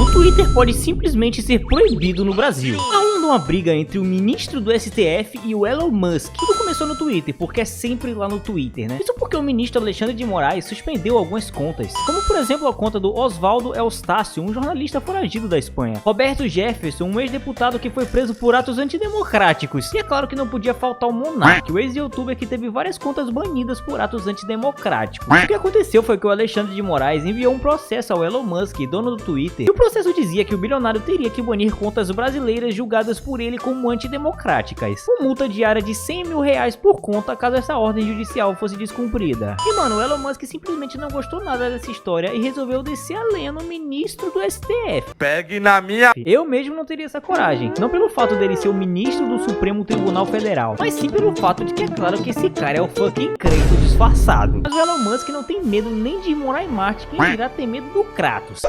o Twitter pode simplesmente ser proibido no Brasil. Há ainda uma briga entre o ministro do STF e o Elon Musk. Tudo começou no Twitter, porque é sempre lá no Twitter, né? Isso porque o ministro Alexandre de Moraes suspendeu algumas contas, como por exemplo a conta do Oswaldo Eustácio, um jornalista foragido da Espanha, Roberto Jefferson, um ex-deputado que foi preso por atos antidemocráticos, e é claro que não podia faltar o Monark, o ex-youtuber que teve várias contas banidas por atos antidemocráticos. O que aconteceu foi que o Alexandre de Moraes enviou um processo ao Elon Musk, dono do Twitter, e o processo dizia que o bilionário teria que banir contas brasileiras julgadas por ele como antidemocráticas, com multa diária de R$100 mil por conta caso essa ordem judicial fosse descumprida. E mano, o Elon Musk simplesmente não gostou nada dessa história e resolveu descer a lenha no ministro do STF. Pegue na minha... Eu mesmo não teria essa coragem, não pelo fato dele ser o ministro do Supremo Tribunal Federal, mas sim pelo fato de que é claro que esse cara é o fucking Kratos disfarçado. Mas o Elon Musk não tem medo nem de morar em Marte, quem irá ter medo do Kratos.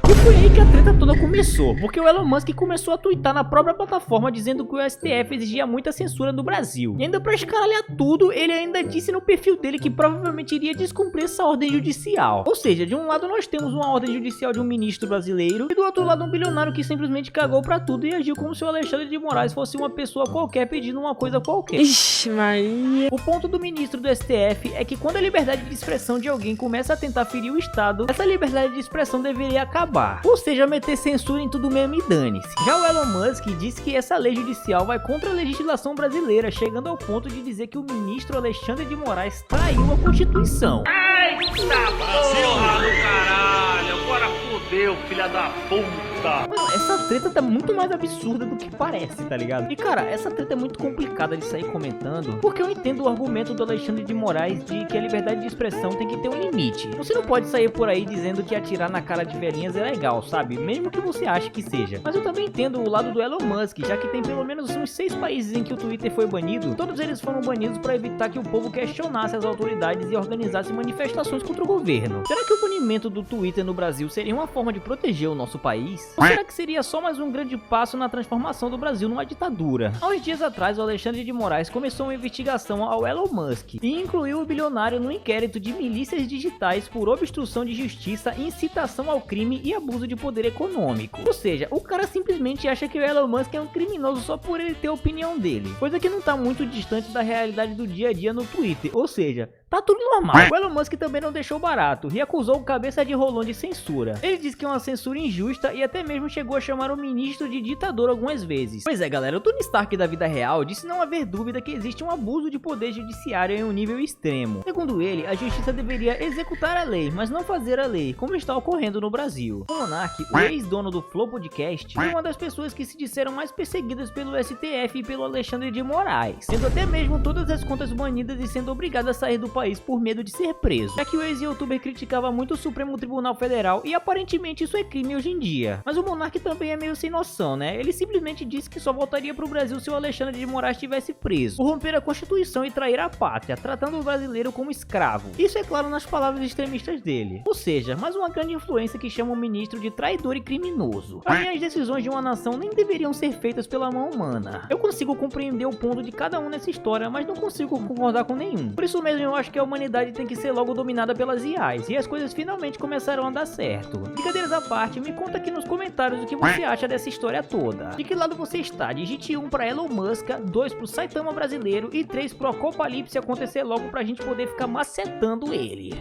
E foi aí que a treta toda começou, porque o Elon Musk começou a twittar na própria plataforma dizendo que o STF exigia muita censura no Brasil. E ainda pra escaralhar tudo, ele ainda disse no perfil dele que provavelmente iria descumprir essa ordem judicial. Ou seja, de um lado nós temos uma ordem judicial de um ministro brasileiro, e do outro lado um bilionário que simplesmente cagou pra tudo e agiu como se o Alexandre de Moraes fosse uma pessoa qualquer pedindo uma coisa qualquer. Ixi, Maria. O ponto do ministro do STF é que quando a liberdade de expressão de alguém começa a tentar ferir o Estado, essa liberdade de expressão deveria acabar. Ou seja, meter censura em tudo mesmo e dane-se. Já o Elon Musk disse que essa lei judicial vai contra a legislação brasileira, chegando ao ponto de dizer que o ministro Alexandre de Moraes traiu a Constituição. Eita porra do caralho, agora fodeu, filha da puta. Mano, essa treta tá muito mais absurda do que parece, tá ligado? E cara, essa treta é muito complicada de sair comentando, porque eu entendo o argumento do Alexandre de Moraes de que a liberdade de expressão tem que ter um limite. Você não pode sair por aí dizendo que atirar na cara de velhinhas é legal, sabe? Mesmo que você ache que seja. Mas eu também entendo o lado do Elon Musk, já que tem pelo menos uns 6 países em que o Twitter foi banido. Todos eles foram banidos para evitar que o povo questionasse as autoridades e organizasse manifestações contra o governo. Será que o banimento do Twitter no Brasil seria uma forma de proteger o nosso país? Ou será que seria só mais um grande passo na transformação do Brasil numa ditadura? Há uns dias atrás, o Alexandre de Moraes começou uma investigação ao Elon Musk e incluiu o bilionário no inquérito de milícias digitais por obstrução de justiça, incitação ao crime e abuso de poder econômico. Ou seja, o cara simplesmente acha que o Elon Musk é um criminoso só por ele ter a opinião dele, coisa que não tá muito distante da realidade do dia a dia no Twitter. Ou seja, tá tudo normal. O Elon Musk também não deixou barato e acusou o cabeça de rolão de censura. Ele disse que é uma censura injusta e até mesmo chegou a chamar o ministro de ditador algumas vezes. Pois é, galera, o Tony Stark da vida real disse não haver dúvida que existe um abuso de poder judiciário em um nível extremo. Segundo ele, a justiça deveria executar a lei, mas não fazer a lei, como está ocorrendo no Brasil. O Monark, o ex-dono do Flow Podcast, foi uma das pessoas que se disseram mais perseguidas pelo STF e pelo Alexandre de Moraes, tendo até mesmo todas as contas banidas e sendo obrigado a sair do país por medo de ser preso, já que o ex-youtuber criticava muito o Supremo Tribunal Federal e aparentemente isso é crime hoje em dia. Mas o Monark também é meio sem noção, né? Ele simplesmente disse que só voltaria pro Brasil se o Alexandre de Moraes estivesse preso, por romper a Constituição e trair a pátria, tratando o brasileiro como escravo. Isso é claro nas palavras extremistas dele. Ou seja, mais uma grande influência que chama o ministro de traidor e criminoso. Para mim, as decisões de uma nação nem deveriam ser feitas pela mão humana. Eu consigo compreender o ponto de cada um nessa história, mas não consigo concordar com nenhum. Por isso mesmo eu acho que a humanidade tem que ser logo dominada pelas IAs e as coisas finalmente começaram a dar certo. Brincadeiras à parte, me conta aqui nos comentários o que você acha dessa história toda. De que lado você está? Digite 1 para Elon Musk, 2 pro Saitama brasileiro e 3 pro Apocalipse acontecer logo pra gente poder ficar macetando ele.